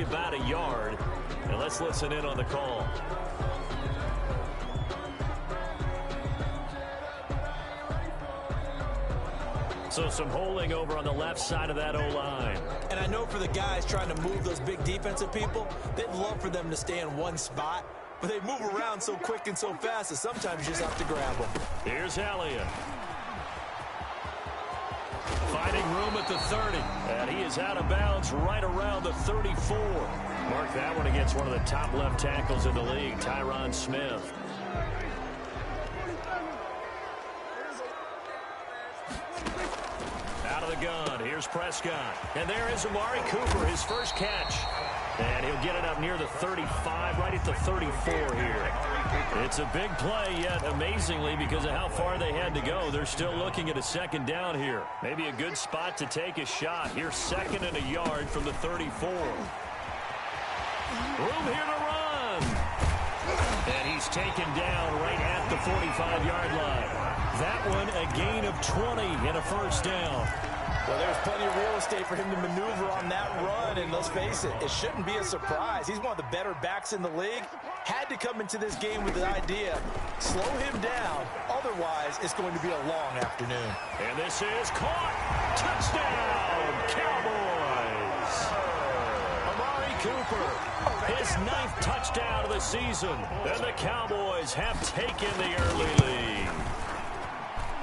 about a yard. And let's listen in on the call. So some holding over on the left side of that O-line. And I know for the guys trying to move those big defensive people, they'd love for them to stay in one spot. But they move around so quick and so fast that sometimes you just have to grab them. Here's Elliott. Finding room at the 30. And he is out of bounds right around the 34. Mark that one against one of the top left tackles in the league, Tyron Smith. Out of the gun, here's Prescott. And there is Amari Cooper, his first catch. And he'll get it up near the 35, right at the 34 here. It's a big play, yet amazingly, because of how far they had to go, they're still looking at a second down here. Maybe a good spot to take a shot. Here's second and a yard from the 34. Room here to run. And he's taken down right at the 45-yard line. That one a gain of 20 and a first down. Well, there's plenty of real estate for him to maneuver on that run, and let's face it, it shouldn't be a surprise. He's one of the better backs in the league. Had to come into this game with the idea, slow him down, otherwise it's going to be a long afternoon. And this is caught. Touchdown, Cowboys. Amari Cooper, his 9th touchdown of the season, and the Cowboys have taken the early lead.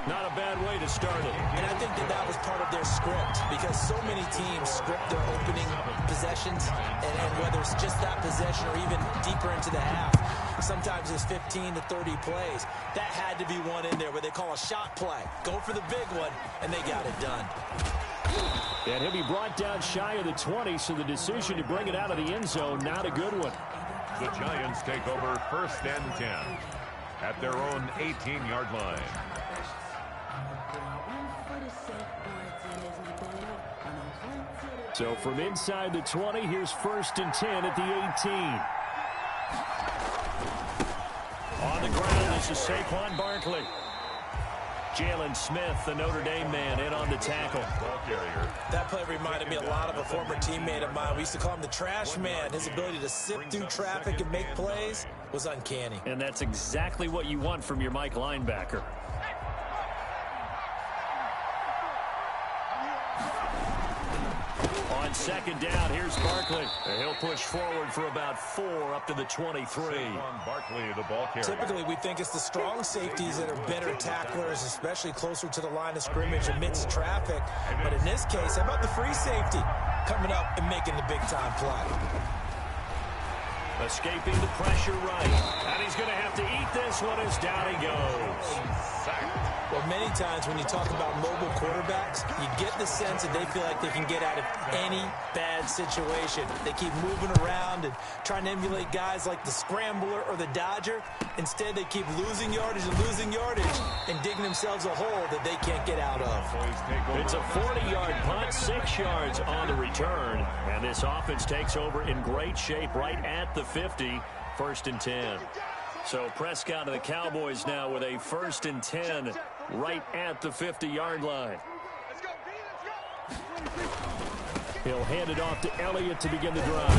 Not a bad way to start it. And I think that was part of their script, because so many teams script their opening possessions, and whether it's just that possession or even deeper into the half, sometimes it's 15 to 30 plays. That had to be one in there where they call a shot play. Go for the big one, and they got it done. And he'll be brought down shy of the 20, so the decision to bring it out of the end zone, not a good one. The Giants take over 1st and 10 at their own 18-yard line. So from inside the 20, here's 1st and 10 at the 18. On the ground is Saquon Barkley. Jalen Smith, the Notre Dame man, in on the tackle. That play reminded me a lot of a former teammate of mine. We used to call him the trash man. His ability to sift through traffic and make plays was uncanny. And that's exactly what you want from your Mike linebacker. On second down, here's Barkley. And he'll push forward for about 4 up to the 23. Barkley, the ball carrier. Typically, we think it's the strong safeties that are better tacklers, especially closer to the line of scrimmage amidst traffic. But in this case, how about the free safety coming up and making the big-time play? Escaping the pressure right. And he's going to have to eat this one as down he goes. Well, many times when you talk about mobile quarterbacks, you get the sense that they feel like they can get out of any bad situation. They keep moving around and trying to emulate guys like the scrambler or the dodger. Instead, they keep losing yardage and digging themselves a hole that they can't get out of. It's a 40-yard punt, 6 yards on the return. And this offense takes over in great shape right at the 50, 1st and 10. So Prescott of the Cowboys now with a 1st and 10 right at the 50-yard line. He'll hand it off to Elliott to begin the drive.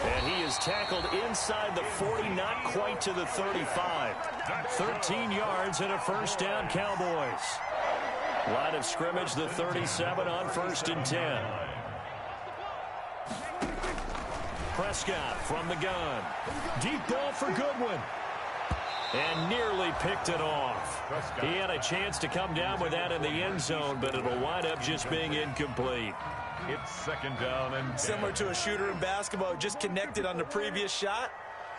And he is tackled inside the 40, not quite to the 35. 13 yards and a 1st down, Cowboys. Line of scrimmage, the 37 on 1st and 10. Prescott from the gun. Deep ball for Goodwin. And nearly picked it off. He had a chance to come down with that in the end zone, but it'll wind up just being incomplete. It's 2nd down and 10. Similar to a shooter in basketball who just connected on the previous shot.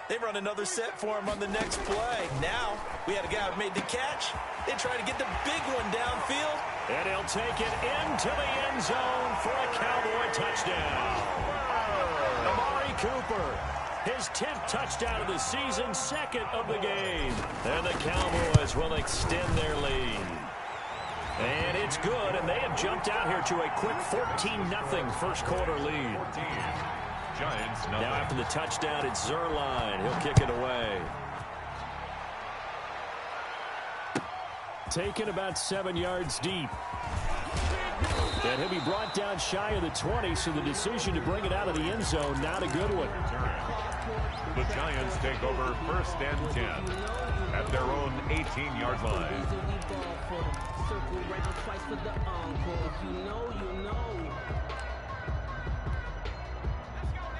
They run another set for him on the next play. Now, we had a guy who made the catch. They try to get the big one downfield. And he'll take it into the end zone for a Cowboy touchdown. Amari Cooper, his 10th touchdown of the season, 2nd of the game. And the Cowboys will extend their lead. And it's good, and they have jumped out here to a quick 14-0 first quarter lead. Giants now after the touchdown, it's Zerline. He'll kick it away. Taken about 7 yards deep. And he'll be brought down shy of the 20, so the decision to bring it out of the end zone, not a good one. The Giants take over 1st and 10 at their own 18-yard line.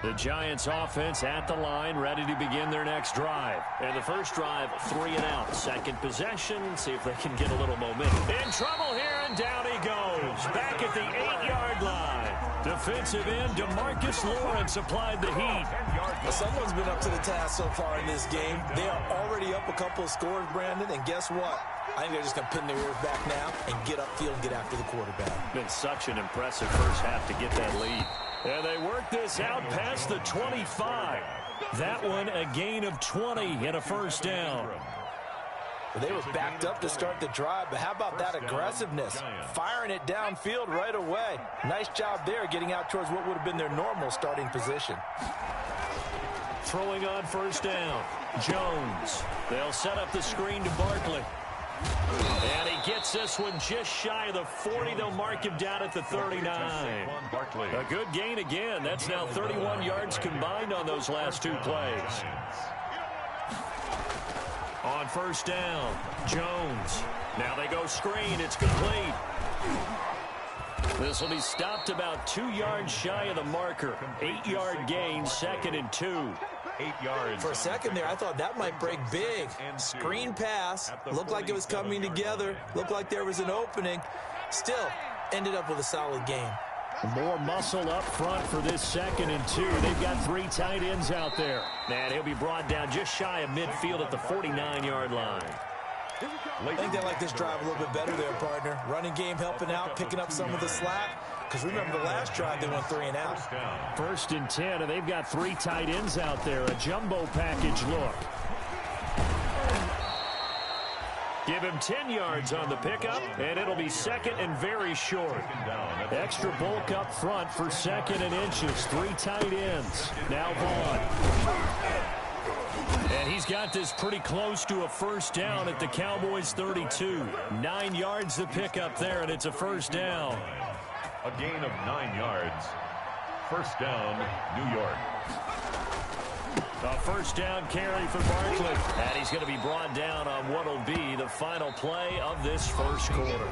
The Giants offense at the line, ready to begin their next drive. And the first drive, 3 and out. Second possession, see if they can get a little momentum. In trouble here, and down he goes. Back at the 8-yard line. Defensive end, DeMarcus Lawrence applied the heat. Well, someone's been up to the task so far in this game. They are already up a couple of scores, Brandon, and guess what? I think they're just going to pin their ears back now and get upfield and get after the quarterback. Been such an impressive first half to get that lead. And they work this out past the 25. That one a gain of 20 and a first down. Well, they were backed up to start the drive, but how about that aggressiveness? Firing it downfield right away. Nice job there getting out towards what would have been their normal starting position. Throwing on first down, Jones. They'll set up the screen to Barkley. And he gets this one just shy of the 40. They'll mark him down at the 39. A good gain again. That's now 31 yards combined on those last 2 plays. On first down, Jones. Now they go screen. It's complete. This will be stopped about 2 yards shy of the marker. 8-yard gain, 2nd and 2. 8 yards. For a second there, I thought that might break big. Screen pass. Looked like it was coming together. Looked like there was an opening. Still, ended up with a solid game. More muscle up front for this 2nd and 2. They've got 3 tight ends out there. And he'll be brought down just shy of midfield at the 49-yard line. I think they like this drive a little bit better there, partner. Running game helping out, picking up some of the slack. Because remember the last drive, they went 3 and out. 1st and 10, and they've got 3 tight ends out there. A jumbo package look. Give him 10 yards on the pickup, and it'll be 2nd and very short. Extra bulk up front for 2nd and inches. 3 tight ends. Now Vaughn. And he's got this pretty close to a first down at the Cowboys' 32. 9 yards to pick up there, and it's a first down. A gain of 9 yards. First down, New York. A first down carry for Barkley. And he's going to be brought down on what will be the final play of this first quarter.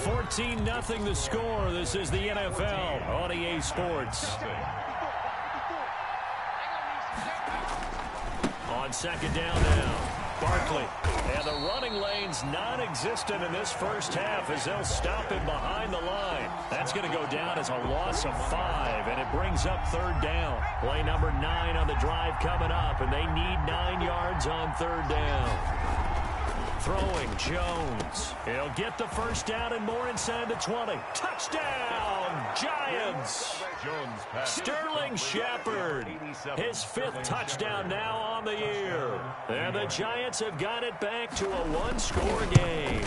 14-0 the score. This is the NFL on EA Sports. On second down now, Barkley. And the running lane's non-existent in this first half as they'll stop him behind the line. That's going to go down as a loss of 5, and it brings up 3rd down. Play number 9 on the drive coming up, and they need 9 yards on 3rd down. Throwing, Jones. He'll get the first down and more inside the 20. Touchdown, Giants! Sterling Shepard, his 5th touchdown now on the year. And the Giants have got it back to a 1-score game.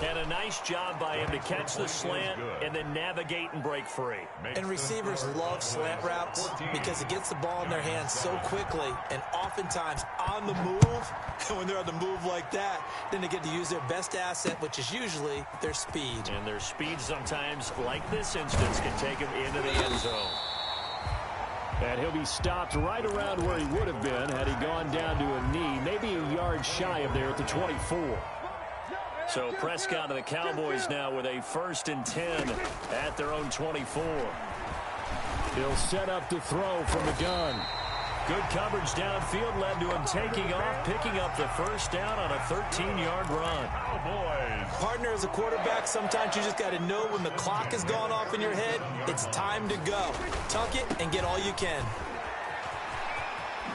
And a nice job by him to catch the slant and then navigate and break free. And receivers love slant routes because it gets the ball in their hands so quickly and oftentimes on the move. And when they're on the move like that, then they get to use their best asset, which is usually their speed. And their speed sometimes, like this instance, can take them into the end zone. And he'll be stopped right around where he would have been had he gone down to a knee, maybe a yard shy of there at the 24. So Prescott and the Cowboys now with a 1st and 10 at their own 24. He'll set up to throw from the gun. Good coverage downfield led to him taking off, picking up the first down on a 13-yard run. Partner, as a quarterback, sometimes you just got to know when the clock has gone off in your head, it's time to go. Tuck it and get all you can.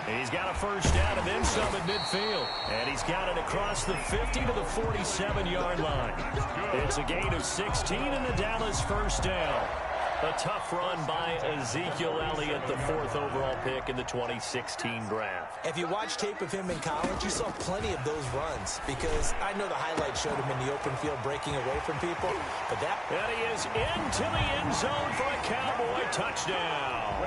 He's got a first down and then some at midfield. And he's got it across the 50 to the 47-yard line. It's a gain of 16 and the Dallas first down. A tough run by Ezekiel Elliott, the 4th overall pick in the 2016 draft. If you watch tape of him in college, you saw plenty of those runs because I know the highlights showed him in the open field breaking away from people. But and he is into the end zone for a Cowboy touchdown.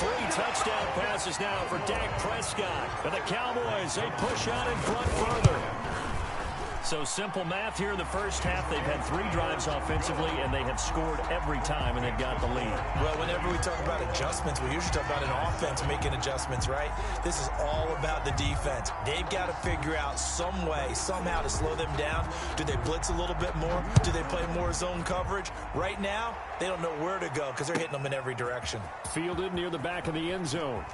3 touchdown passes now for Dak Prescott. And the Cowboys, they push out in front further. So simple math here in the first half. They've had 3 drives offensively, and they have scored every time, and they've got the lead. Well, whenever we talk about adjustments, we usually talk about an offense making adjustments, right? This is all about the defense. They've got to figure out some way, somehow to slow them down. Do they blitz a little bit more? Do they play more zone coverage? Right now, they don't know where to go because they're hitting them in every direction. Fielded near the back of the end zone.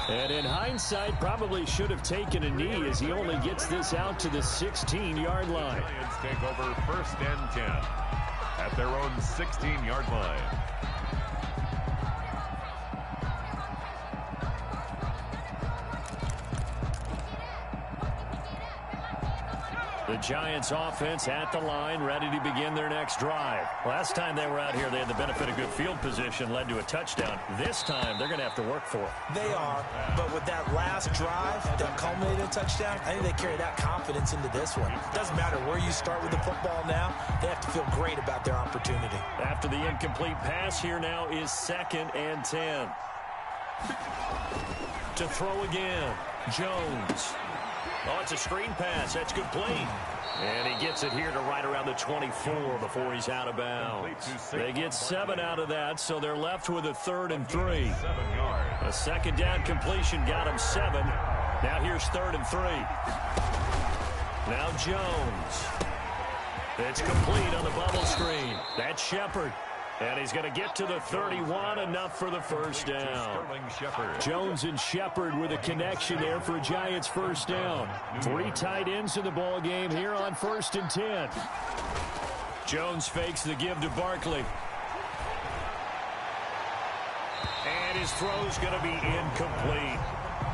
And in hindsight, probably should have taken a knee as he only gets this out to the 16-yard line. Lions take over 1st and 10 at their own 16-yard line. The Giants offense at the line, ready to begin their next drive. Last time they were out here, they had the benefit of good field position, led to a touchdown. This time, they're going to have to work for it. They are, but with that last drive that culminated in a touchdown, I think they carry that confidence into this one. It doesn't matter where you start with the football now, they have to feel great about their opportunity. After the incomplete pass, here now is 2nd and 10. To throw again, Jones. Oh, it's a screen pass. That's good play. And he gets it here to right around the 24 before he's out of bounds. They get 7 out of that, so they're left with a 3rd and 3. A 2nd down completion got him 7. Now here's 3rd and 3. Now Jones. It's complete on the bubble screen. That's Shepard. And he's going to get to the 31, enough for the first down. Jones and Shepard with a connection there for a Giants first down. 3 tight ends in the ball game here on 1st and 10. Jones fakes the give to Barkley. And his throw's going to be incomplete.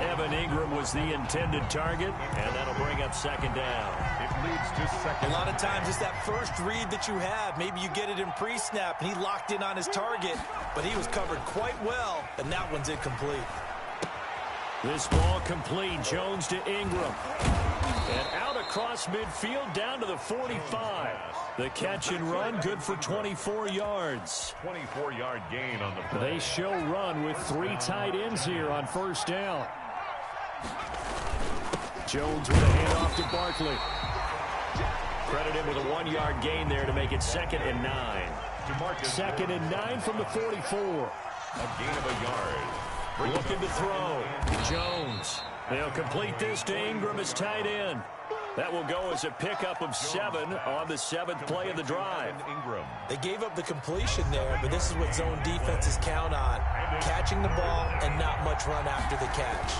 Evan Ingram was the intended target, and that'll bring up 2nd down. It leads to 2nd. A lot of times it's that first read that you have. Maybe you get it in pre-snap, and he locked in on his target, but he was covered quite well, and that one's incomplete. This ball complete. Jones to Ingram. And out across midfield down to the 45. The catch and run good for 24 yards. 24-yard gain on the play. They show run with 3 tight ends here on 1st down. Jones with a handoff to Barkley. Credit him with a 1-yard gain there to make it 2nd and 9. 2nd and 9 from the 44. A gain of a yard. Looking to throw. Jones. They'll complete this to Ingram as tight end. That will go as a pickup of 7 on the 7th play of the drive. They gave up the completion there, but this is what zone defenses count on. Catching the ball and not much run after the catch.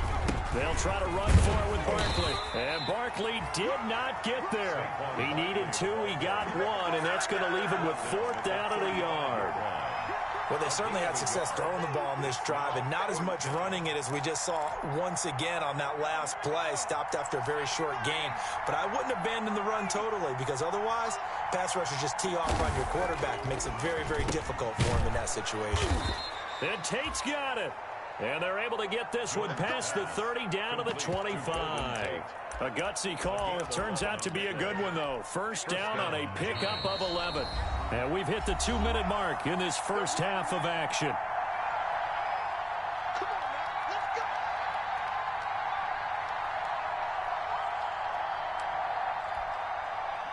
They'll try to run for it with Barkley. And Barkley did not get there. He needed 2, he got 1, and that's going to leave him with 4th down and a yard. Well, they certainly had success throwing the ball in this drive, and not as much running it as we just saw once again on that last play. Stopped after a very short gain. But I wouldn't abandon the run totally, because otherwise, pass rushers just tee off on your quarterback. Makes it very, very difficult for him in that situation. And Tate's got it. And they're able to get this one past the 30 down to the 25. A gutsy call. It turns out to be a good one, though. First down on a pickup of 11. And we've hit the 2-minute mark in this first half of action.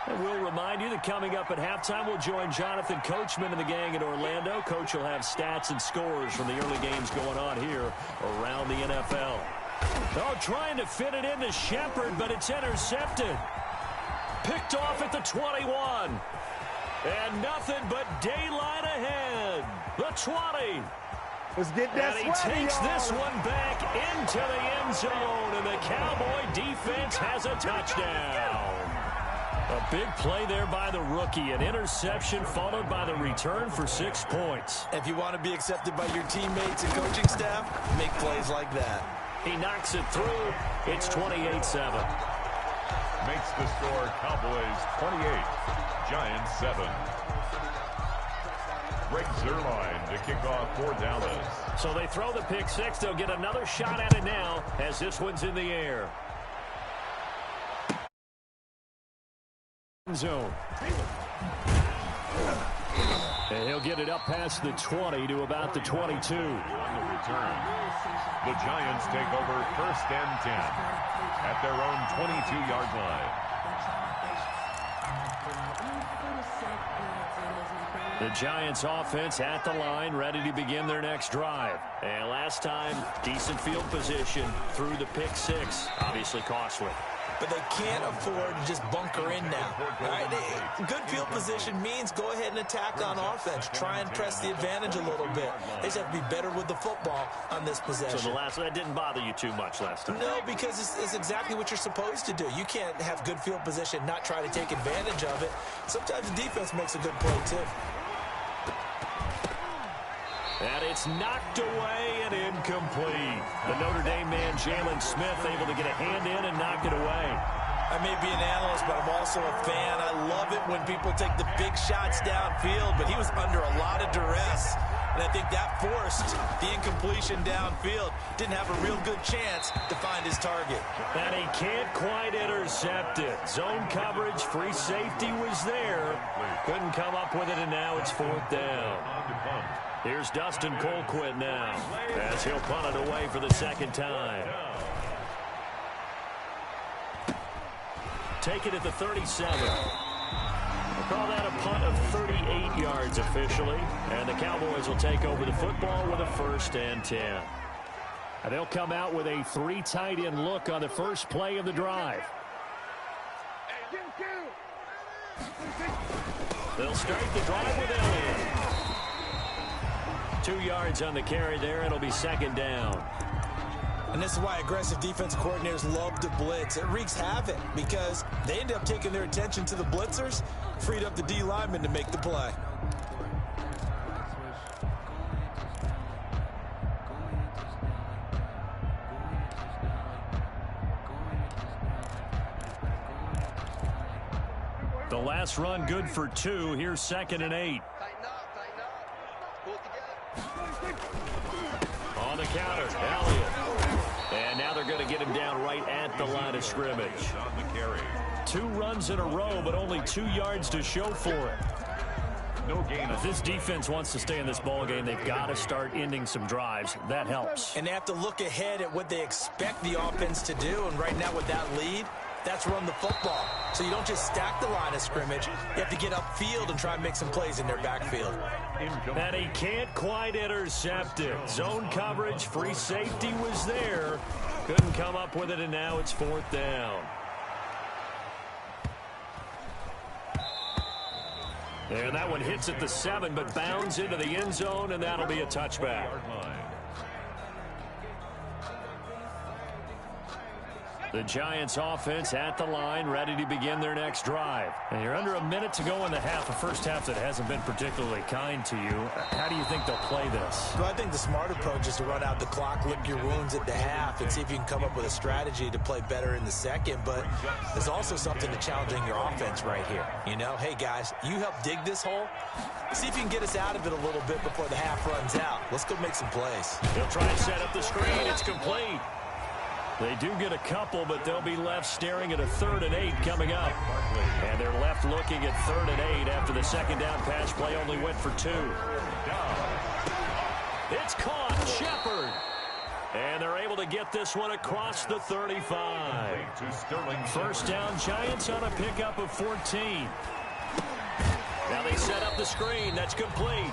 And we'll remind you that coming up at halftime, we'll join Jonathan Coachman and the gang in Orlando. Coach will have stats and scores from the early games going on here around the NFL. Oh, trying to fit it into Shepard, but it's intercepted. Picked off at the 21. And nothing but daylight ahead. The 20. Let's get that. And he takes this one back into the end zone, and the Cowboy defense has a touchdown. A big play there by the rookie. An interception followed by the return for 6 points. If you want to be accepted by your teammates and coaching staff, make plays like that. He knocks it through. It's 28-7. Makes the score Cowboys 28, Giants 7. Greg Zuerlein to kick off for Dallas. So they throw the pick six. They'll get another shot at it now as this one's in the air. Zone. And he'll get it up past the 20 to about the 22. On the return, the Giants take over 1st and 10 at their own 22-yard line. The Giants offense at the line, ready to begin their next drive. And last time, decent field position through the pick six. Obviously costly. But they can't afford to just bunker in now. All right? Good field position means go ahead and attack on offense. Try and press the advantage a little bit. They just have to be better with the football on this possession. So that didn't bother you too much last time? No, because it's exactly what you're supposed to do. You can't have good field position, not try to take advantage of it. Sometimes the defense makes a good play, too. And it's knocked away and incomplete. The Notre Dame man, Jalen Smith, able to get a hand in and knock it away. I may be an analyst, but I'm also a fan. I love it when people take the big shots downfield, but he was under a lot of duress. And I think that forced the incompletion downfield. Didn't have a real good chance to find his target. And he can't quite intercept it. Zone coverage, free safety was there. Couldn't come up with it, and now it's 4th down. Here's Dustin Colquitt now, as he'll punt it away for the 2nd time. Take it at the 37. We'll call that a punt of 38 yards officially, and the Cowboys will take over the football with a 1st and 10. And they'll come out with a 3 tight end look on the first play of the drive. They'll start the drive with Elliott. 2 yards on the carry there. It'll be 2nd down. And this is why aggressive defense coordinators love to blitz. It wreaks havoc because they end up taking their attention to the blitzers, freed up the D lineman to make the play. The last run good for 2. Here's 2nd and 8. On the counter, Elliott. And now they're going to get him down right at the line of scrimmage. 2 runs in a row, but only 2 yards to show for it. No gain. If this defense wants to stay in this ball game, they've got to start ending some drives. That helps. And they have to look ahead at what they expect the offense to do. And right now with that lead, that's run the football. So you don't just stack the line of scrimmage. You have to get upfield and try and make some plays in their backfield. And he can't quite intercept it. Zone coverage, free safety was there. Couldn't come up with it, and now it's 4th down. And that one hits at the 7, but bounds into the end zone, and that'll be a touchback. The Giants offense at the line, ready to begin their next drive. And you're under a minute to go in the half, a first half that hasn't been particularly kind to you. How do you think they'll play this? Well, I think the smart approach is to run out the clock, lick your wounds at the half, and see if you can come up with a strategy to play better in the second. But there's also something to challenging your offense right here. You know, hey, guys, you help dig this hole. See if you can get us out of it a little bit before the half runs out. Let's go make some plays. He'll try and set up the screen. It's complete. They do get a couple, but they'll be left staring at a 3rd and 8 coming up. And they're left looking at 3rd and 8 after the 2nd down pass play only went for 2. It's caught. Shepard. And they're able to get this one across the 35. 1st down, Giants on a pickup of 14. Now they set up the screen. That's complete.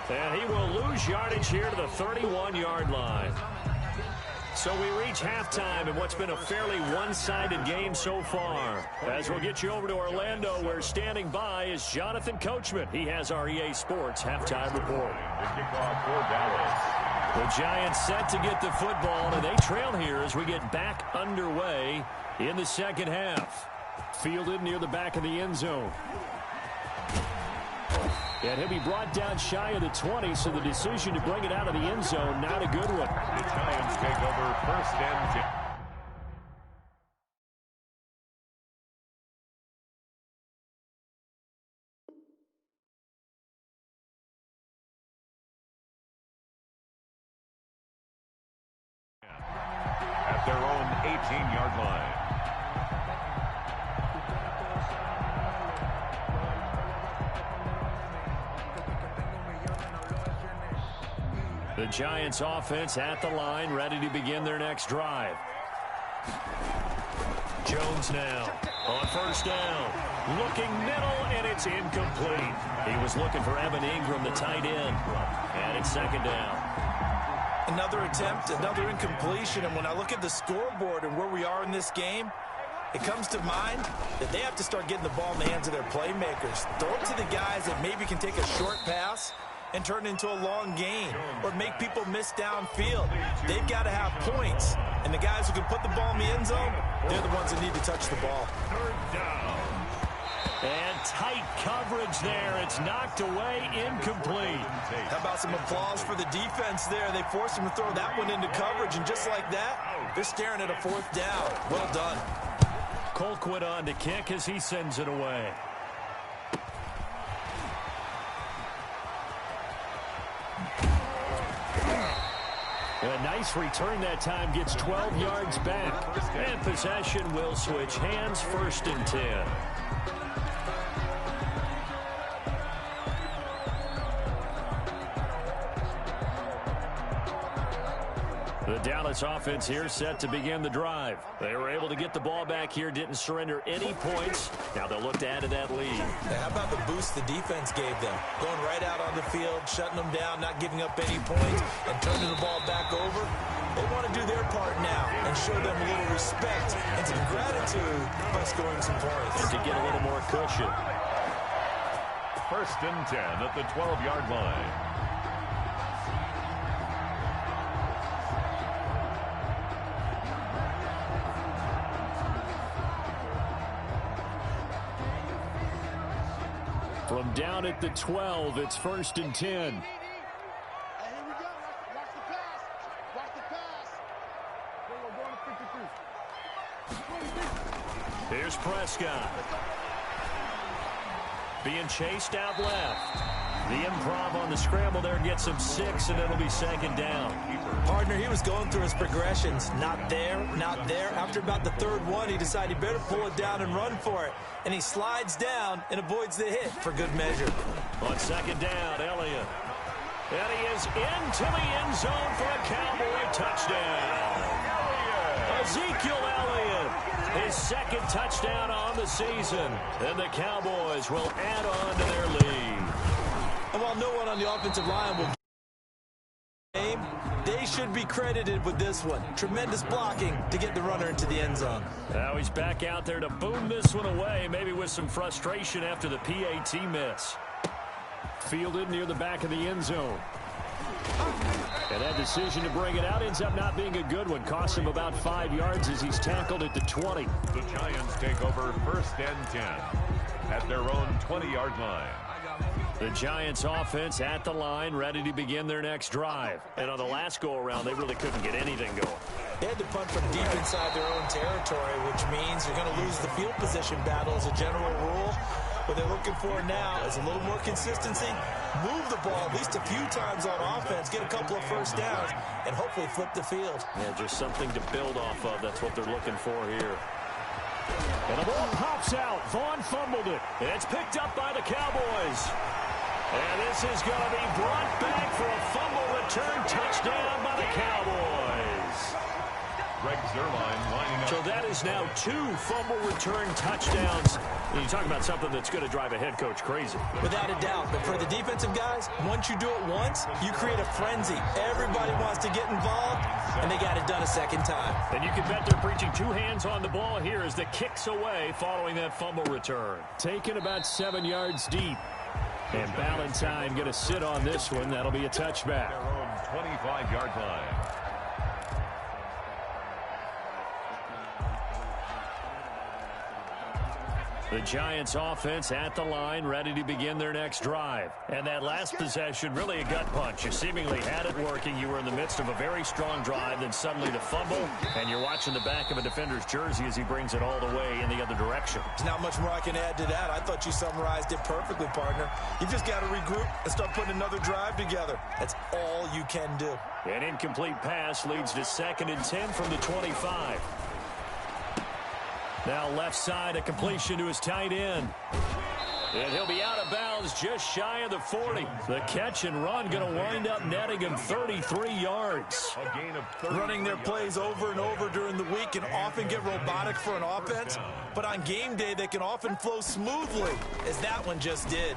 And he will lose yardage here to the 31-yard line. So we reach halftime in what's been a fairly one-sided game so far. As we'll get you over to Orlando, where standing by is Jonathan Coachman. He has our EA Sports halftime report. The Giants set to get the football, and they trail here as we get back underway in the 2nd half. Fielded near the back of the end zone. And he'll be brought down shy of the 20, so the decision to bring it out of the end zone, not a good one. The Giants take over 1st and 10. At their own 18-yard line. The Giants offense at the line, ready to begin their next drive. Jones now on first down. Looking middle, and it's incomplete. He was looking for Evan Ingram, the tight end. And it's second down. Another attempt, another incompletion. And when I look at the scoreboard and where we are in this game, it comes to mind that they have to start getting the ball in the hands of their playmakers. Throw it to the guys that maybe can take a short pass and turn it into a long gain or make people miss downfield. They've got to have points. And the guys who can put the ball in the end zone, they're the ones that need to touch the ball. Third down. And tight coverage there. It's knocked away, incomplete. How about some applause for the defense there? They forced him to throw that one into coverage, and just like that, they're staring at a fourth down. Well done. Colquitt on to kick as he sends it away. A nice return that time, gets 12 yards back. And possession will switch hands, 1st and 10. The Dallas offense here set to begin the drive. They were able to get the ball back here, didn't surrender any points. Now they'll look to add to that lead. How about the boost the defense gave them? Going right out on the field, shutting them down, not giving up any points, and turning the ball back over. They want to do their part now and show them a little respect and some gratitude by scoring some points. And to get a little more cushion. 1st and 10 at the 12-yard line. From down at the 12, it's 1st and 10. Hey, here we go. Watch the pass. Watch the pass. Go to 53. Here's Prescott. Being chased out left. The improv on the scramble there gets him 6, and it'll be 2nd down. Partner, he was going through his progressions. Not there, not there. After about the 3rd one, he decided he better pull it down and run for it. And he slides down and avoids the hit for good measure. On 2nd down, Elliott. And he is into the end zone for a Cowboy touchdown. Ezekiel Elliott, his 2nd touchdown on the season. And the Cowboys will add on to their lead. And while no one on the offensive line will game, they should be credited with this one. Tremendous blocking to get the runner into the end zone. Now he's back out there to boom this one away, maybe with some frustration after the PAT miss. Fielded near the back of the end zone. And that decision to bring it out ends up not being a good one. Costs him about 5 yards as he's tackled at the 20. The Giants take over 1st and 10 at their own 20-yard line. The Giants offense at the line, ready to begin their next drive. And on the last go-around, they really couldn't get anything going. They had to punt from deep inside their own territory, which means you're going to lose the field position battle as a general rule. What they're looking for now is a little more consistency, move the ball at least a few times on offense, get a couple of 1st downs, and hopefully flip the field. Yeah, just something to build off of. That's what they're looking for here. And the ball pops out. Vaughn fumbled it. It's picked up by the Cowboys. And this is going to be brought back for a fumble return touchdown by the Cowboys. Greg Zuerlein lining up. So that is now 2 fumble return touchdowns. And you talk about something that's going to drive a head coach crazy. Without a doubt. But for the defensive guys, once you do it once, you create a frenzy. Everybody wants to get involved, and they got it done a 2nd time. And you can bet they're preaching 2 hands on the ball here as the kicks away following that fumble return. Taken about 7 yards deep. And Ballantyne going to sit on this one. That'll be a touchback. Their own 25-yard line. The Giants offense at the line, ready to begin their next drive. And that last possession, really a gut punch. You seemingly had it working. You were in the midst of a very strong drive, then suddenly the fumble, and you're watching the back of a defender's jersey as he brings it all the way in the other direction. There's not much more I can add to that. I thought you summarized it perfectly, partner. You just got to regroup and start putting another drive together. That's all you can do. An incomplete pass leads to 2nd and 10 from the 25. Now left side, a completion to his tight end. And he'll be out of bounds just shy of the 40. The catch and run going to wind up netting him 33 yards. A gain of 30. Running their plays over and over during the week can often get robotic for an offense, but on game day they can often flow smoothly, as that one just did.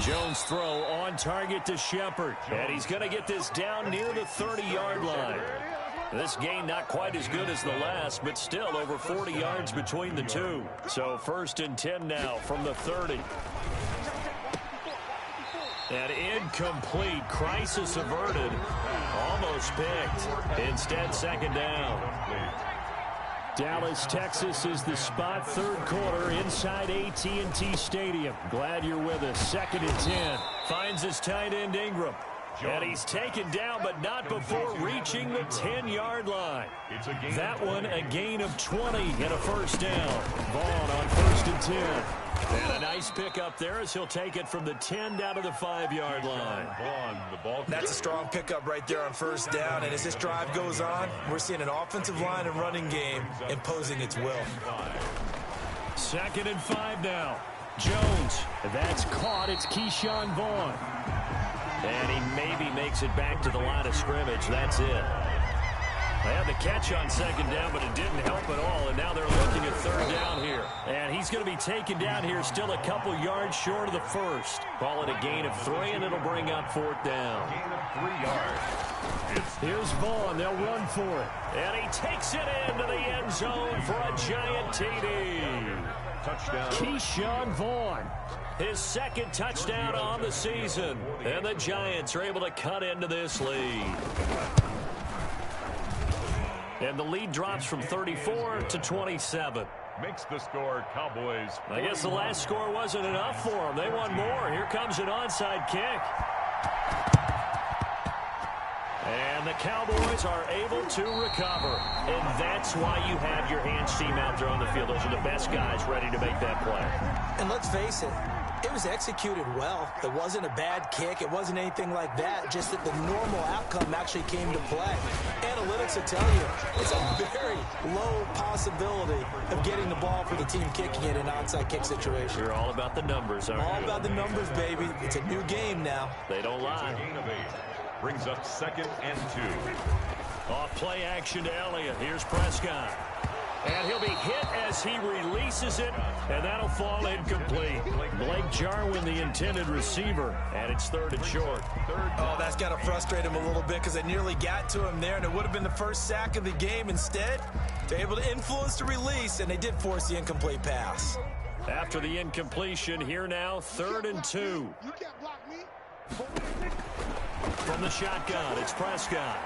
Jones' throw on target to Shepard, and he's going to get this down near the 30-yard line. This gain not quite as good as the last, but still over 40 yards between the two. So 1st and 10 now from the 30. And incomplete. Crisis averted. Almost picked. Instead, 2nd down. Dallas, Texas is the spot. 3rd quarter inside AT&T Stadium. Glad you're with us. 2nd and 10. Finds his tight end Ingram. And he's taken down, but not before reaching the 10-yard line. That one a gain of 20 and a 1st down. Vaughn on 1st and 10. And a nice pickup there as he'll take it from the 10 down to the 5-yard line. That's a strong pickup right there on 1st down. And as this drive goes on, we're seeing an offensive line and running game imposing its will. 2nd and 5 now. Jones. That's caught. It's Keyshawn Vaughn. And he maybe makes it back to the line of scrimmage. That's it. They had the catch on 2nd down, but it didn't help at all. And now they're looking at 3rd down here. And he's going to be taken down here still a couple yards short of the 1st. Call it a gain of 3, and it'll bring up 4th down. Gain of 3 yards. Here's Vaughn. They'll run for it. And he takes it into the end zone for a giant TD. Touchdown. Keyshawn Vaughn. His 2nd touchdown on the season. And the Giants are able to cut into this lead. And the lead drops from 34 to 27. Makes the score Cowboys. I guess the last score wasn't enough for them. They want more. Here comes an onside kick. And the Cowboys are able to recover. And that's why you have your hands team out there on the field. Those are the best guys ready to make that play. And let's face it, it was executed well. It wasn't a bad kick. It wasn't anything like that. Just that the normal outcome actually came to play. Analytics will tell you it's a very low possibility of getting the ball for the team kicking it in an onside kick situation. You're all about the numbers, aren't you? All about the numbers, baby. It's a new game now. They don't lie. Gain of 8. Brings up 2nd and 2. Off play action to Elliott. Here's Prescott. And he'll be hit as he releases it, and that'll fall incomplete. Blake Jarwin, the intended receiver, and it's 3rd and short. Oh, that's got to frustrate him a little bit because they nearly got to him there, and it would have been the 1st sack of the game. Instead, they're able to influence the release, and they did force the incomplete pass. After the incompletion, here now, 3rd and 2. You can't block me. From the shotgun, it's Prescott.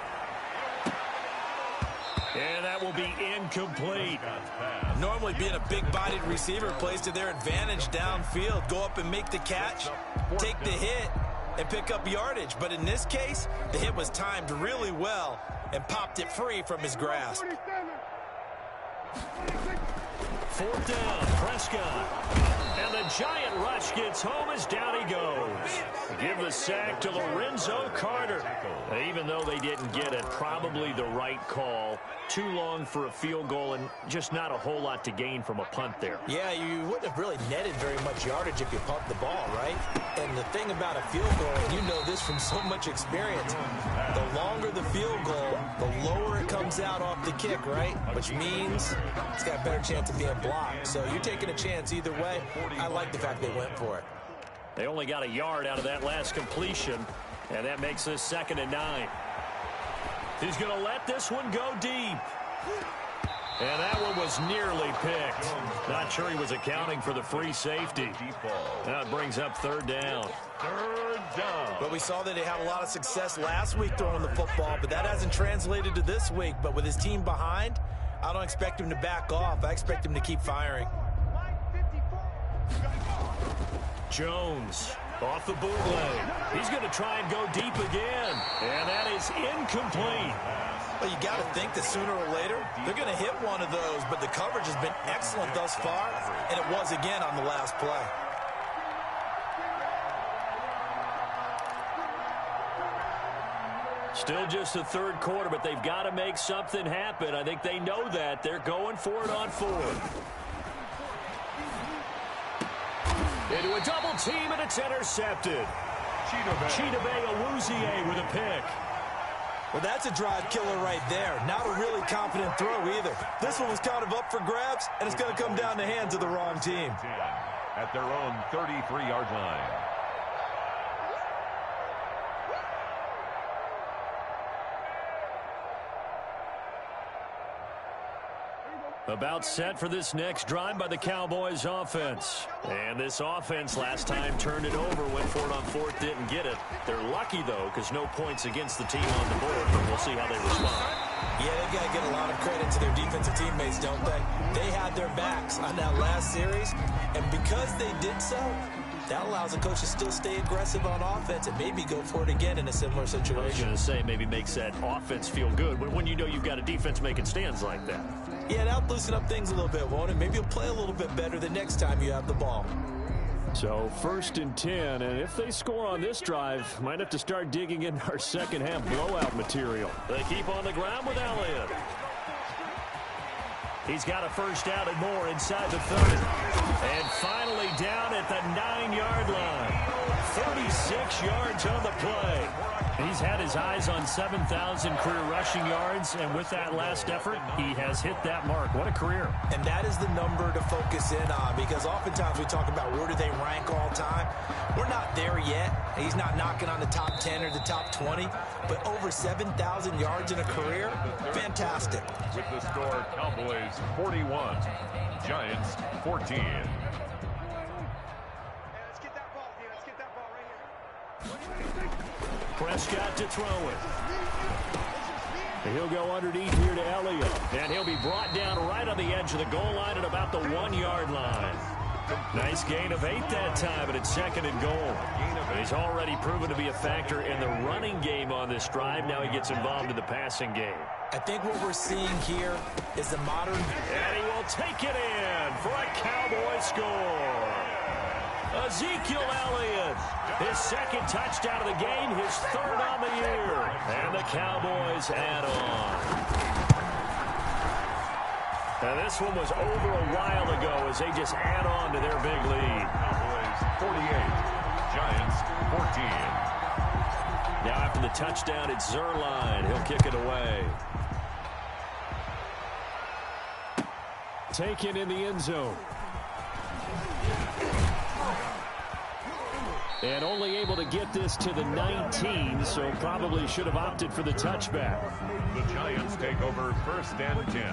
And that will be incomplete. Normally being a big-bodied receiver plays to their advantage downfield. Go up and make the catch, take the hit, and pick up yardage. But in this case, the hit was timed really well and popped it free from his grasp. 4th down, Prescott. And the giant rush gets home as down he goes. Give the sack to Lorenzo Carter. Even though they didn't get it, probably the right call. Too long for a field goal and just not a whole lot to gain from a punt there. Yeah, you wouldn't have really netted very much yardage if you pumped the ball, right? And the thing about a field goal, and you know this from so much experience, the longer the field goal, the lower it comes out off the kick, right? Which means it's got a better chance of being blocked. So you're taking a chance either way. I like the fact they went for it. They only got a yard out of that last completion, and that makes this 2nd and 9. He's going to let this one go deep. And that one was nearly picked. Not sure he was accounting for the free safety. That brings up 3rd down. 3rd down. But we saw that they had a lot of success last week throwing the football, but that hasn't translated to this week. But with his team behind, I don't expect him to back off. I expect him to keep firing. Jones off the bootleg. He's going to try and go deep again. And that is incomplete. Well, you got to think that sooner or later, they're going to hit one of those, but the coverage has been excellent thus far, and it was again on the last play. Still just the 3rd quarter, but they've got to make something happen. I think they know that. They're going for it on 4th. Into a double team, and it's intercepted. Chidobe Awuzie with a pick. Well, that's a drive killer right there. Not a really confident throw either. This one was kind of up for grabs, and it's going to come down the hands of the wrong team. At their own 33-yard line. About set for this next drive by the Cowboys offense. And this offense last time turned it over, went for it on fourth, didn't get it. They're lucky, though, because no points against the team on the board, but we'll see how they respond. Yeah, they've got to get a lot of credit to their defensive teammates, don't they? They had their backs on that last series, and because they did so, that allows the coach to still stay aggressive on offense and maybe go for it again in a similar situation. I was going to say maybe makes that offense feel good when you know you've got a defense making stands like that. Yeah, that'll loosen up things a little bit, won't it? Maybe you'll play a little bit better the next time you have the ball. So 1st and 10, and if they score on this drive, might have to start digging in our second half blowout material. They keep on the ground with Elliott. He's got a first down and more inside the 30. And finally down at the 9-yard line. 36 yards on the play. He's had his eyes on 7,000 career rushing yards, and with that last effort, he has hit that mark. What a career. And that is the number to focus in on, because oftentimes we talk about where do they rank all time. We're not there yet. He's not knocking on the top 10 or the top 20, but over 7,000 yards in a career, fantastic. With the score, Cowboys 41, Giants 14. Prescott to throw it. He'll go underneath here to Elliott. And he'll be brought down right on the edge of the goal line at about the 1-yard line. Nice gain of 8 that time, but it's 2nd and goal. And he's already proven to be a factor in the running game on this drive. Now he gets involved in the passing game. I think what we're seeing here is the modern... And he will take it in for a Cowboy score. Ezekiel Elliott, his 2nd touchdown of the game, his 3rd on the year. And the Cowboys add on. Now this one was over a while ago as they just add on to their big lead. Cowboys 48, Giants 14. Now after the touchdown, it's Zerline. He'll kick it away. Taken in the end zone. And only able to get this to the 19, so probably should have opted for the touchback. The Giants take over 1st and 10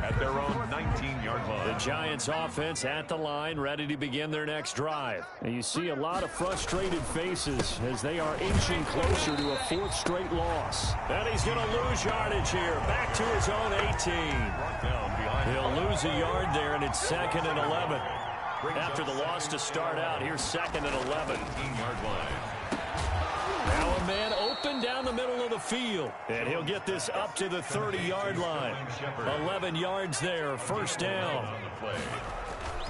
at their own 19-yard line. The Giants offense at the line, ready to begin their next drive. And you see a lot of frustrated faces as they are inching closer to a 4th straight loss. And he's going to lose yardage here, back to his own 18. He'll lose a yard there, and it's 2nd and 11. After the loss to start out, here's 2nd and 11. 18-yard line. Now a man open down the middle of the field. And he'll get this up to the 30-yard line. 11 yards there, 1st down.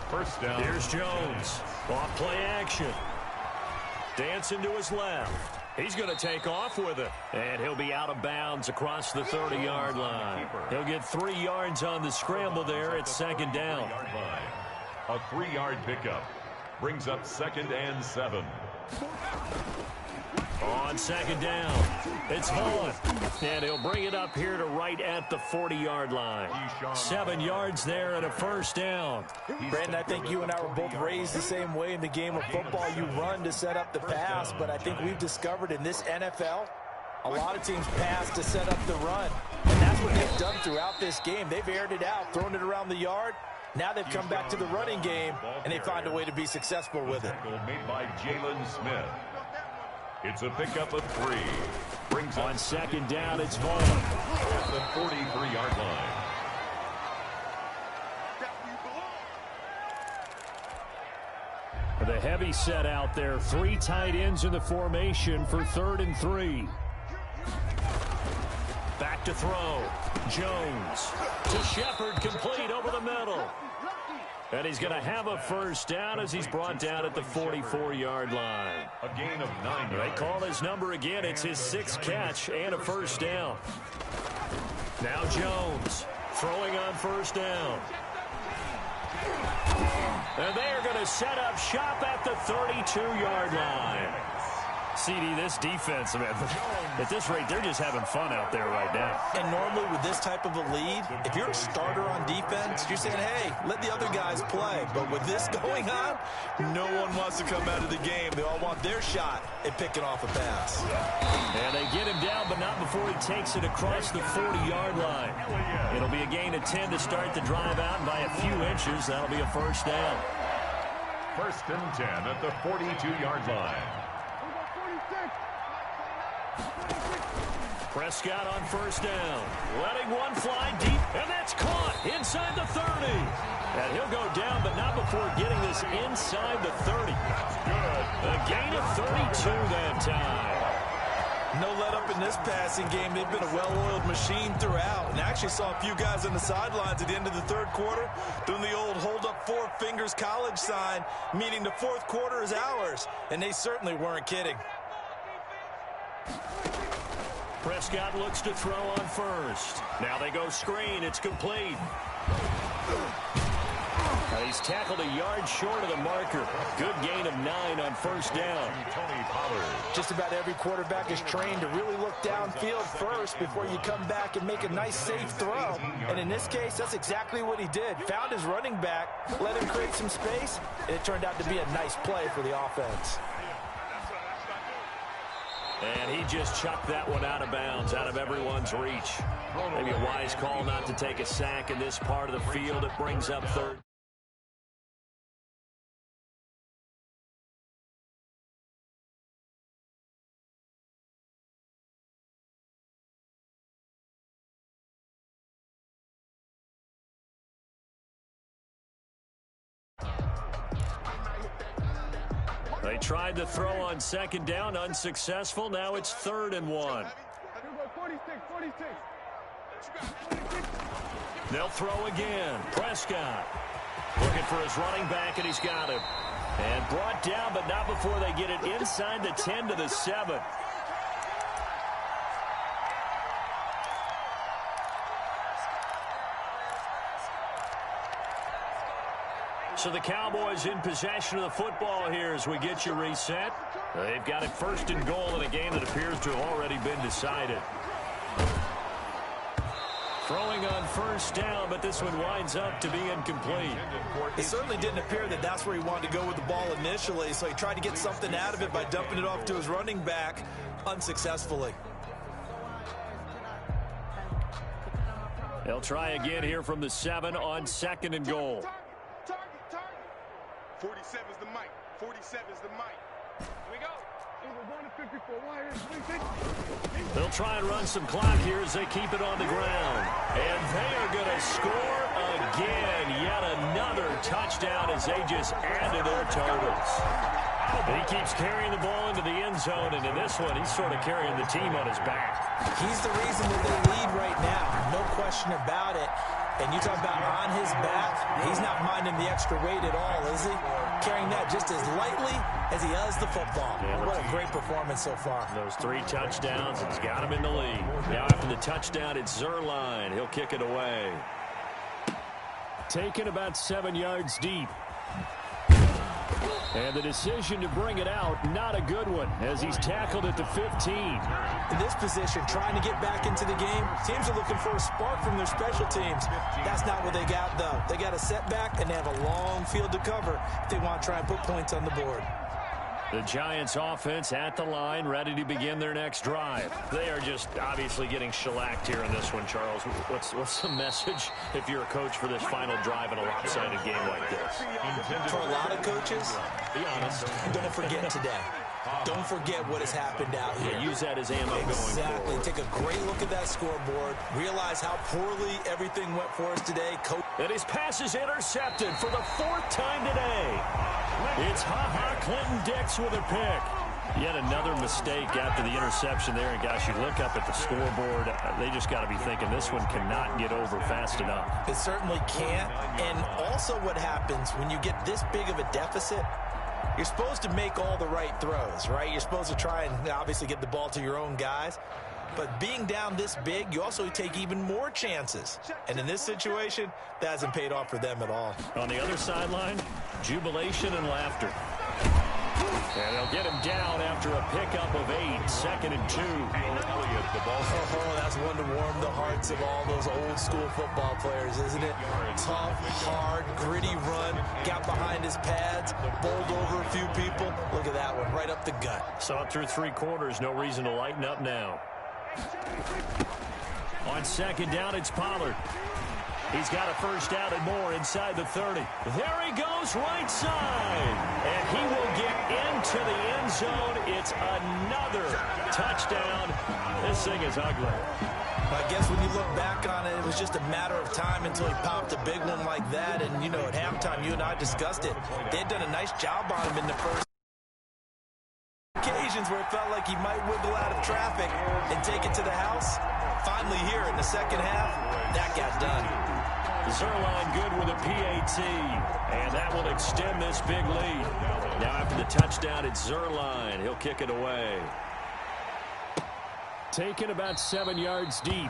1st down. Here's Jones. Off play action. Dancing to his left. He's going to take off with it. And he'll be out of bounds across the 30-yard line. He'll get 3 yards on the scramble there. It's 2nd down. A 3-yard pickup brings up 2nd and 7. On 2nd down, it's Vaughn. And he'll bring it up here to right at the 40-yard line. 7 yards there and a 1st down. Brandon, I think you and I were both raised the same way in the game of football. You run to set up the pass, but I think we've discovered in this NFL, a lot of teams pass to set up the run. And that's what they've done throughout this game. They've aired it out, thrown it around the yard. Now they've come back to the running game, and they find a way to be successful with it. Made by Jalen Smith. It's a pickup of 3. Brings on 2nd down, it's Vaughn. At the 43-yard line. The heavy set out there. 3 tight ends in the formation for 3rd and 3. Back to throw. Jones to Shepard, complete over the middle. And he's going to have a 1st down as he's brought down at the 44-yard line. A gain of 9 yards. They call his number again. It's his 6th catch and a 1st down. Now Jones throwing on 1st down. And they are going to set up shop at the 32-yard line. CD, this defense, man, at this rate, they're just having fun out there right now. And normally with this type of a lead, if you're a starter on defense, you're saying, hey, let the other guys play. But with this going on, no one wants to come out of the game. They all want their shot at picking off a pass. And they get him down, but not before he takes it across the 40-yard line. It'll be a gain of 10 to start the drive out, and by a few inches, that'll be a first down. 1st and 10 at the 42-yard line. Prescott on first down, letting one fly deep, and that's caught inside the 30. And he'll go down, but not before getting this inside the 30. That's good. A gain of 32 that time. No let up in this passing game. They've been a well-oiled machine throughout. And actually saw a few guys on the sidelines at the end of the 3rd quarter doing the old hold up 4 fingers college sign, meaning the 4th quarter is ours. And they certainly weren't kidding. Prescott looks to throw on first. Now they go screen. It's complete. He's tackled a yard short of the marker. Good gain of 9 on first down. Tony Pollard. Just about every quarterback is trained to really look downfield first before you come back and make a nice, safe throw. And in this case, that's exactly what he did. Found his running back, let him create some space, and it turned out to be a nice play for the offense. And he just chucked that one out of bounds, out of everyone's reach. Maybe a wise call not to take a sack in this part of the field. It brings up 3rd. They tried to throw on 2nd down, unsuccessful. Now it's 3rd and 1. They'll throw again. Prescott looking for his running back, and he's got him. And brought down, but not before they get it inside the 10 to the 7. So the Cowboys in possession of the football here as we get you reset. They've got it 1st and goal in a game that appears to have already been decided. Throwing on first down, but this one winds up to be incomplete. It certainly didn't appear that that's where he wanted to go with the ball initially, so he tried to get something out of it by dumping it off to his running back unsuccessfully. They'll try again here from the 7 on 2nd and goal. 47 is the mic. 47 is the mic. Here we go. They'll try and run some clock here as they keep it on the ground. And they are going to score again. Yet another touchdown as they just add to their totals. He keeps carrying the ball into the end zone, and in this one, he's sort of carrying the team on his back. He's the reason that they lead right now. No question about it. And you talk about on his back, he's not minding the extra weight at all, is he? Carrying that just as lightly as he does the football. Yeah, what a great performance so far. Those 3 touchdowns, it's got him in the lead. Now after the touchdown, it's Zerline. He'll kick it away. Taken about 7 yards deep. And the decision to bring it out, not a good one, as he's tackled at the 15. In this position, trying to get back into the game, teams are looking for a spark from their special teams. That's not what they got, though. They got a setback, and they have a long field to cover if they want to try and put points on the board. The Giants offense at the line, ready to begin their next drive. They are just obviously getting shellacked here in this one, Charles. What's the message if you're a coach for this final drive in a lopsided game like this? For a lot of coaches, be honest, don't forget today. Don't forget what has happened out here. Yeah, use that as ammo going forward. Exactly. Take a great look at that scoreboard. Realize how poorly everything went for us today. And his pass is intercepted for the 4th time today. It's Clinton-Dix with a pick. Yet another mistake after the interception there. And, gosh, you look up at the scoreboard, they just got to be thinking this one cannot get over fast enough. It certainly can't. And also what happens when you get this big of a deficit, you're supposed to make all the right throws, right? You're supposed to try and obviously get the ball to your own guys. But being down this big, you also take even more chances. And in this situation, that hasn't paid off for them at all. On the other sideline, jubilation and laughter. And they'll get him down after a pickup of 8, 2nd and 2. Oh, that's one to warm the hearts of all those old school football players, isn't it? Tough, hard, gritty run, got behind his pads, bowled over a few people. Look at that one, right up the gut. Saw it through 3 quarters, no reason to lighten up now. On 2nd down, it's Pollard. He's got a first down and more inside the 30. There he goes, right side. And he will get into the end zone. It's another touchdown. This thing is ugly. I guess when you look back on it, it was just a matter of time until he popped a big one like that. And, you know, at halftime, you and I discussed it. They had done a nice job on him in the first occasions where it felt like he might wiggle out of traffic and take it to the house. Finally here in the second half, that got done. Zerline good with a PAT, and that will extend this big lead. Now after the touchdown, it's Zerline. He'll kick it away. Taken about 7 yards deep.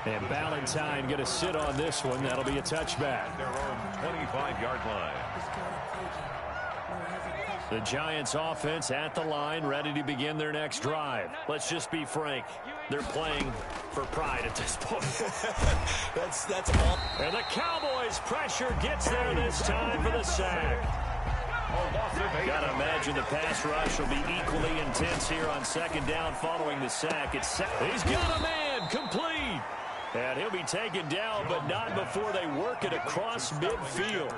And Ballantyne going to sit on this one. That'll be a touchback. Their own 25-yard line. The Giants offense at the line, ready to begin their next drive. Let's just be frank. They're playing for pride at this point. That's all. And the Cowboys' pressure gets there this time for the sack. Got to imagine the pass rush will be equally intense here on 2nd down following the sack. He's got a man, complete. And he'll be taken down, but not before they work it across midfield.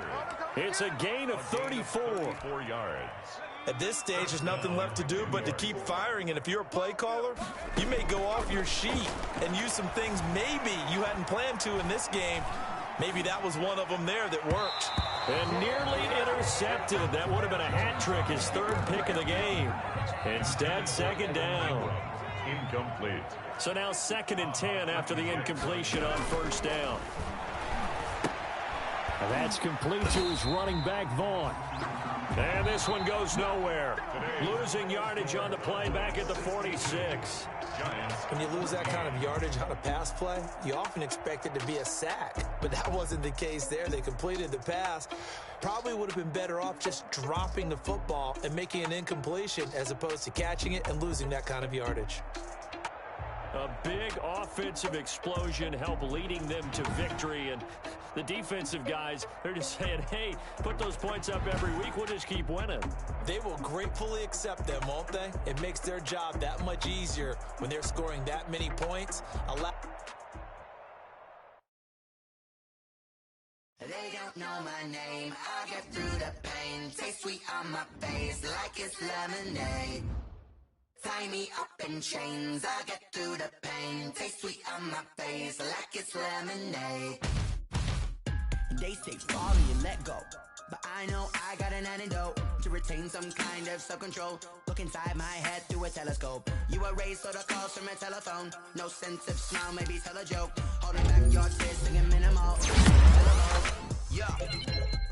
It's a gain of 34. 4 yards. At this stage, there's nothing left to do but to keep firing. And if you're a play caller, you may go off your sheet and use some things maybe you hadn't planned to in this game. Maybe that was one of them there that worked. And nearly intercepted. That would have been a hat trick, his 3rd pick of the game. Instead, 2nd down. Incomplete. So now 2nd and 10 after the incompletion on 1st down. And that's complete to his running back, Vaughn. And this one goes nowhere. Losing yardage on the play back at the 46. When you lose that kind of yardage on a pass play, you often expect it to be a sack. But that wasn't the case there. They completed the pass. Probably would have been better off just dropping the football and making an incompletion as opposed to catching it and losing that kind of yardage. A big offensive explosion helped leading them to victory. And the defensive guys, they're just saying, hey, put those points up every week. We'll just keep winning. They will gratefully accept them, won't they? It makes their job that much easier when they're scoring that many points. They don't know my name. I get through the pain. Taste sweet on my face like it's lemonade. Tie me up in chains. I get through the pain. Taste sweet on my face like it's lemonade. They say follow and let go, but I know I got an antidote to retain some kind of self-control. Look inside my head through a telescope. You erase all the calls from a telephone. No sense of smile, maybe tell a joke. Holding back your tears, singing minimal. Yo,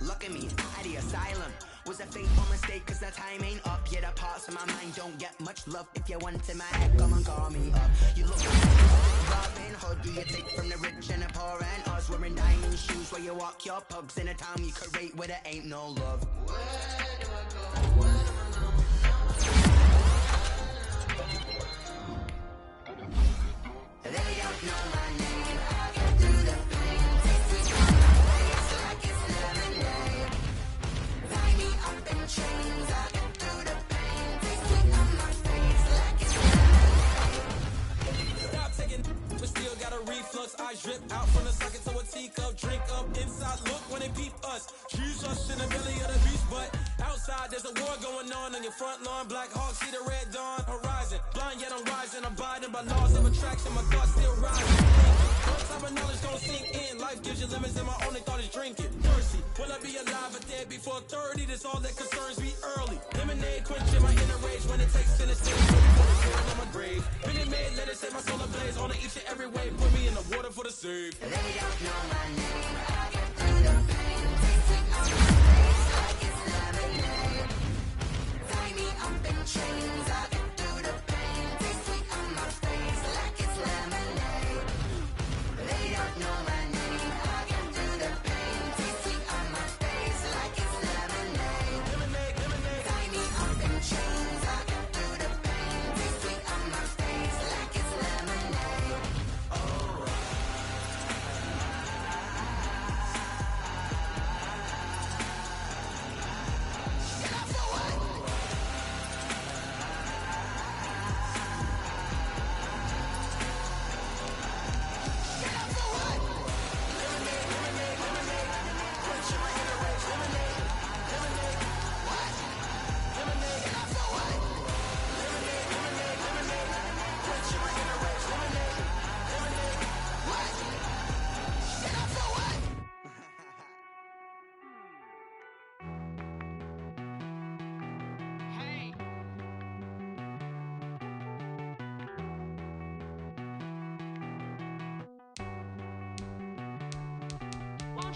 look at me, at the asylum. Was a fateful mistake, cause the time ain't up. Yet the parts of my mind don't get much love. If you want in my head, come and call me up. You look like Robin Hood. Do you take from the rich and the poor and us? Wearing diamond shoes where you walk your pugs in a town you create where there ain't no love. Where do I go? Where am I now? They don't know my name. I get through the pain. Taste sweet on my face like it's lemonade. Tie me up in chains. I get through the pain. Taste sweet on my face like it's lemonade. Stop taking, but still got a reflux. I drip out from the socket to a teacup. Drink up inside, look when they peep us. Choose us in the belly of the beast, but outside there's a war going on your front lawn. Black Hawk see the red dawn horizon. Blind yet I'm rising, abiding by laws of attraction. My thoughts still rising. One type of knowledge don't sink in. Life gives you limits and my only thought is drinking. Mercy, will I be alive or dead before 30? That's all that concerns me early. Lemonade quenching my inner rage when it takes center stage. Before the feeling on my grave. Minute Maid, let it set my soul ablaze. On each and every way, put me in the water for the save. They don't know my name. I get through the pain. Taste sweet on my face like it's lemonade. Tie me up in chains. I get through the pain. Taste sweet on my face like it's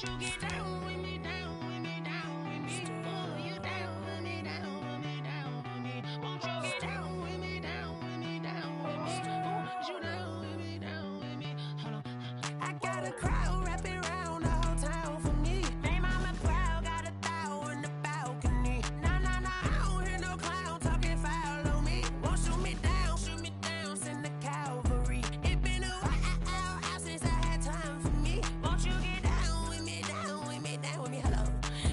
Won't you get down with me, down with me, down with me? Oh, you down with me, down with me, down with me. Won't you get down with me, down with me, down with me? Oh, you down with me, down with me? Hold on. I got a crowd wrapping around the whole town for me. They mama proud, got a thou on the balcony. Nah, nah, nah, I don't hear no clown talking foul on me. Won't shoot me down, send the cavalry. It been a while since I had time for me. Won't you get down with me, down with me, down with me? Hello.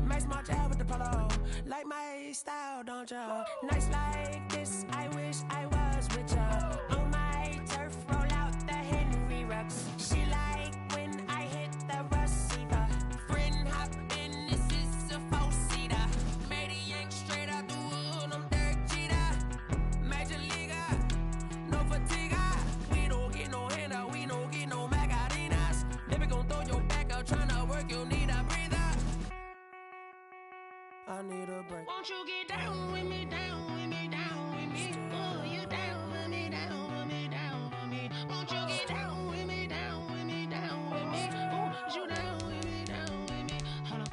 Nice small jab with the polo. Like my style, don't ya? Nice like this, I wish I was with ya. On my turf, roll out the Henry Rux. She like when I hit the receiver. Friend hop in, this is a four-seater. Made a yank straight out the wood, I'm Derek Jeter. Major leaguer, no fatigue. We don't get no handout, we don't get no Macarinas. Never gon' throw your back out, tryna work, you need a breather. I need a break. Won't you get down with me, down with me, down with me? Oh, you down with me, down with me, down with me? Won't you get down with me, down with me, down with me? Oh, you down with me, down with me? Hold on.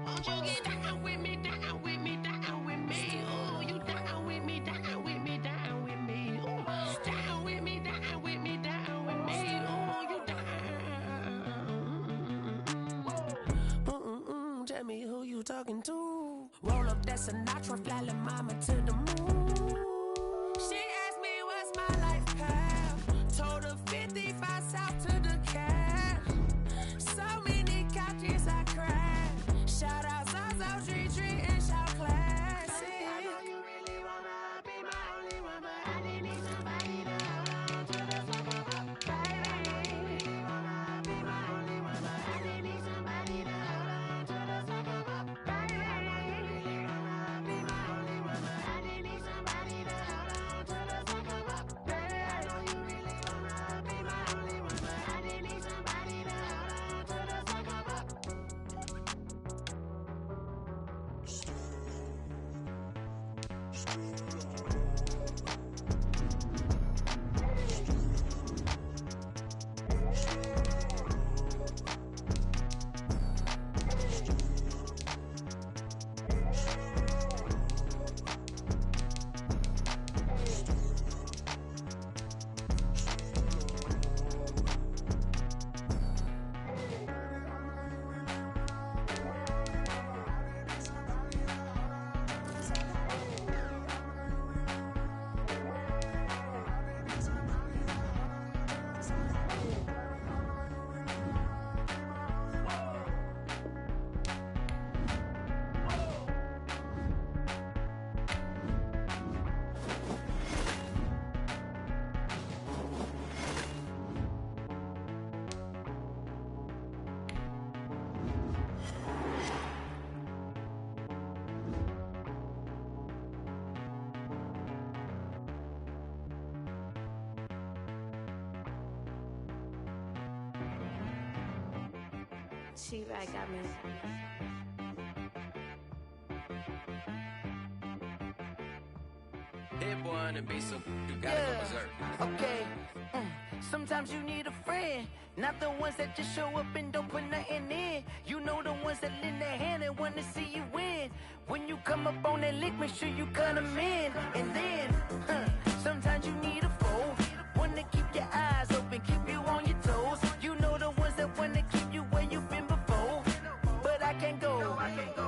Won't you get down with me, down with me, down with me? Oh, you down with me, down with me, down with me? Oh, down with me, down with me, down with me? Oh, you down. Tell me who you talking to. Roll up that Sinatra, fly la mama to the moon. She asked me what's my life path. Told her 55 south to the cash. So many couches I crashed. Shout out Zazo, Tree, and shout classic. I know you really wanna be my only one, but I didn't need somebody to hold on to the sucker up. Baby, you really wanna be my only one, but I didn't need somebody to hold on to the sucker up. Baby, I know you really wanna be my only one, but I didn't need somebody to hold on to the sucker up. Baby, I know you really wanna be my only one, but I didn't need somebody to hold on to the sucker up. T-Rag got me. Hit one and be so you gotta go berserk. Okay. Sometimes you need a friend, not the ones that just show up and don't put nothing in. You know the ones that lend their hand and wanna see you win. When you come up on that lick, make sure you cut them in. And then, sometimes you need a foe, one to keep your eyes open, keep you on your toes. You know the ones that wanna keep you where you've been before. But I can't go,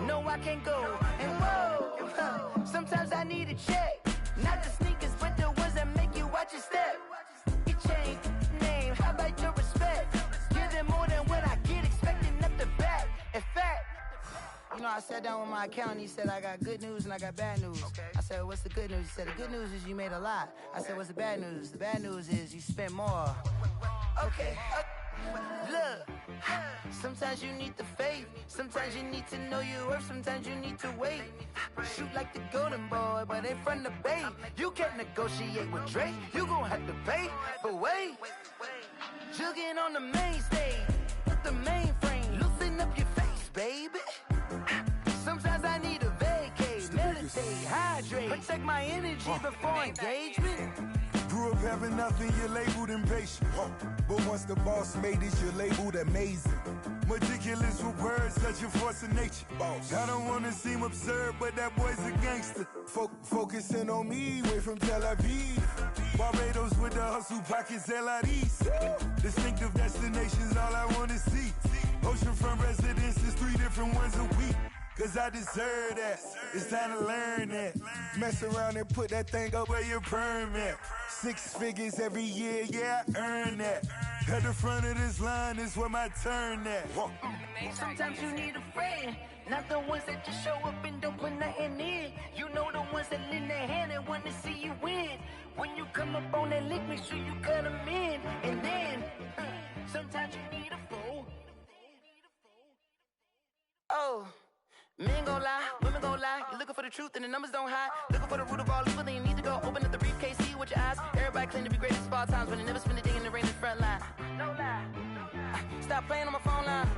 no I can't go. And whoa, sometimes I need a check. Not the sneakers, but the ones that make you watch your step. You change name, how about your respect? Give them more than what I get, expecting nothing back. In fact, you know, I sat down with my accountant, he said, I got good news and I got bad news. I said, what's the good news? He said, the good news is you made a lot. I said, what's the bad news? The bad news is you spent more. Okay, look, sometimes you need the faith, sometimes you need to know your worth, sometimes you need to wait. Shoot like the golden boy, but in front of Bay. You can't negotiate with Drake, you gon' have to pay. But wait, jugging on the main stage, with the mainframe, loosen up your face, baby. Sometimes I need a vacate, meditate, hydrate, protect my energy before engagement. Grew up having nothing, you're labeled impatient. But once the boss made it, you're labeled amazing. Meticulous with words, such a force of nature. I don't wanna seem absurd, but that boy's a gangster. Focusing on me, way from Tel Aviv. Barbados with the hustle pockets, LIDs. Distinctive destinations, all I wanna see. Oceanfront residences, 3 different ones a week. Cause I deserve that, it's time to learn that. Mess around and put that thing up where your permit. 6 figures every year, yeah, I earn that. At the front of this line is where my turn at. Sometimes you need a friend, not the ones that just show up and don't put nothing in. You know the ones that lend their hand and want to see you win. When you come up on that lick, make sure you cut them in. And then, sometimes you need a fool. Oh. Men gon' lie, women gon' lie. You're looking for the truth and the numbers don't hide. Looking for the root of all evil, then you need to go open up the briefcase, see with your eyes. Everybody claim to be greatest of all times, but they never spend a day in the rain in the front line. No lie. Stop playing on my phone line.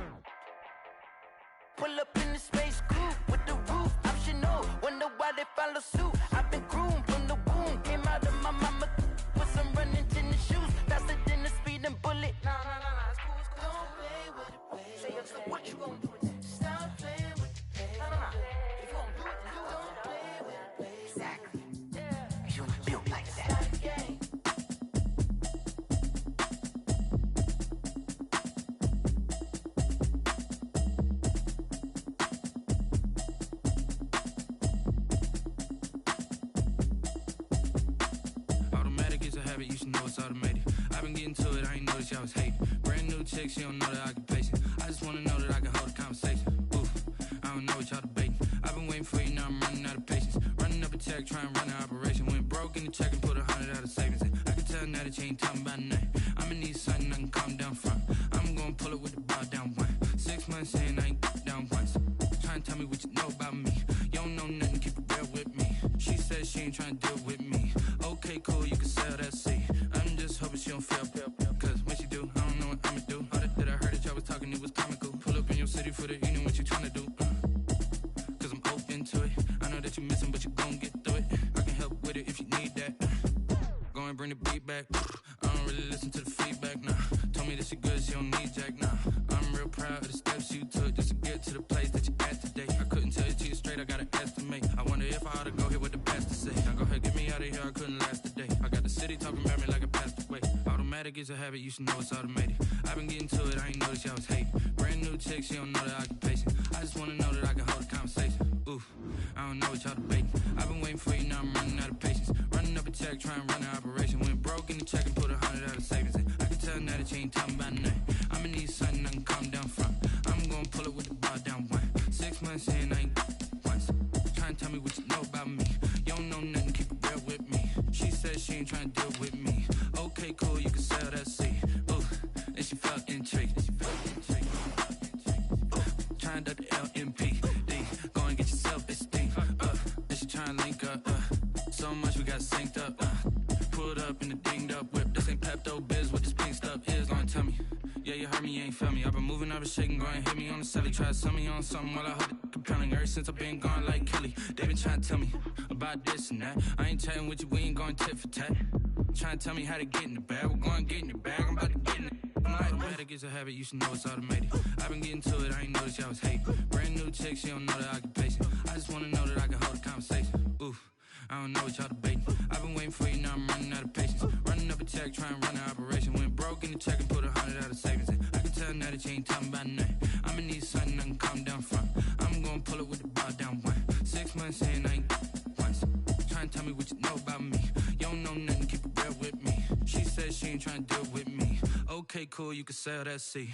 Pull up in the space coupe with the roof optional. Wonder why they follow suit. I've been groomed from the womb. Came out of my mama with some running tennis shoes. Faster than the speeding bullet. Nah, it's cool, it's cool. Don't play with it, play. Say so what you gon' do? Stop playing with it. If you gon' do it, then don't play with it, play. Exactly. Yeah. You built like that. Automatic is a habit, you should know it's automated. I've been getting to it, I ain't noticed y'all was hating. Brand new chick, she don't know the occupation. I just wanna know that I can hold a conversation. Oof, I don't know what y'all debating. I've been waiting for you, now I'm running out of patience. Running up a check, trying to run an operation. Went broke in the check and put 100 out of savings in. I can tell now that you ain't talking about nothing. I'ma need something I can calm down from. I'm gonna pull it with the bow down one. 6 months in, I ain't down once. Trying to tell me what you know about me. You don't know nothing, keep it real with me. She said she ain't trying to deal with me. Okay, cool, you can sell that seed. I'm just hoping she don't fail. Cause when she do, I don't know what I'ma do. All that I heard that y'all was talking, it was comical. Pull up in your city for the evening, what you trying to do? Cause I'm open to it. I know that you missing, but you gon' get through it. I can help with it if you need that. Go and bring the beat back. I don't really listen to the feedback, nah. Told me that she good, she don't need jack, nah. I'm real proud of the steps you took just to get to the place that you at today. I couldn't tell you to you straight, I gotta estimate. I wonder if I ought to go here with the best to say. Now go ahead, get me out of here, I couldn't last a day. I got the city talking about me like I passed away. Automatic is a habit, you should know it's automated. I've been getting to it, I ain't noticed y'all was hating. Brand new chick, she don't know the occupation. I just wanna know that I can hold a conversation. Oof, I don't know what y'all debating. I've been waiting for you, now I'm running out of patience. Running up a check, trying to run an operation. Went broke in the check and put 100 out of savings in. I can tell now that you ain't talking about nothing. I'ma need something I can calm down from. I'm gonna pull it with the bow down one. 6 months in, I ain't once. Trying to tell me what you know about me. You don't know nothing, keep it real with me. She said she ain't trying to deal with me. Okay, cool, you can sell that seed. Ooh, and she felt intrigued. Trying to the LMPD. Go and get your self-esteem. And she trying to link up. So much we got synced up. Pulled up in the dinged up whip. This ain't Pepto-Biz, what this pink stuff is. Long tell me. Yeah, you heard me, you ain't felt me. I've been moving, I've been shaking, go and hit me on the celly. Try to sell me on something while I hold it compelling. Ever since I've been gone like Kelly, they been trying to tell me about this and that. I ain't chatting with you, we ain't going tit for tat. Trying to tell me how to get in the bag. We're going to get in the bag, I'm about to get in it. Automatic is a habit, you should know it's automated. I've been getting to it, I ain't noticed y'all was hating. Brand new chick, she don't know the occupation. I just wanna know that I can hold a conversation. Oof, I don't know what y'all debating. I've been waiting for you, now I'm running out of patience. Running up a check, trying to run an operation. Went broke in the check and put 100 out of savings in. I can tell now that you ain't talking about nothing. I'ma need something I can calm down from. I'm gonna pull it with the bow down one. 6 months in, I ain't once. Trying to tell me what you know about me. You don't know nothing, keep it real with me. She said she ain't trying to deal with me. Okay, cool, you can sell that seed.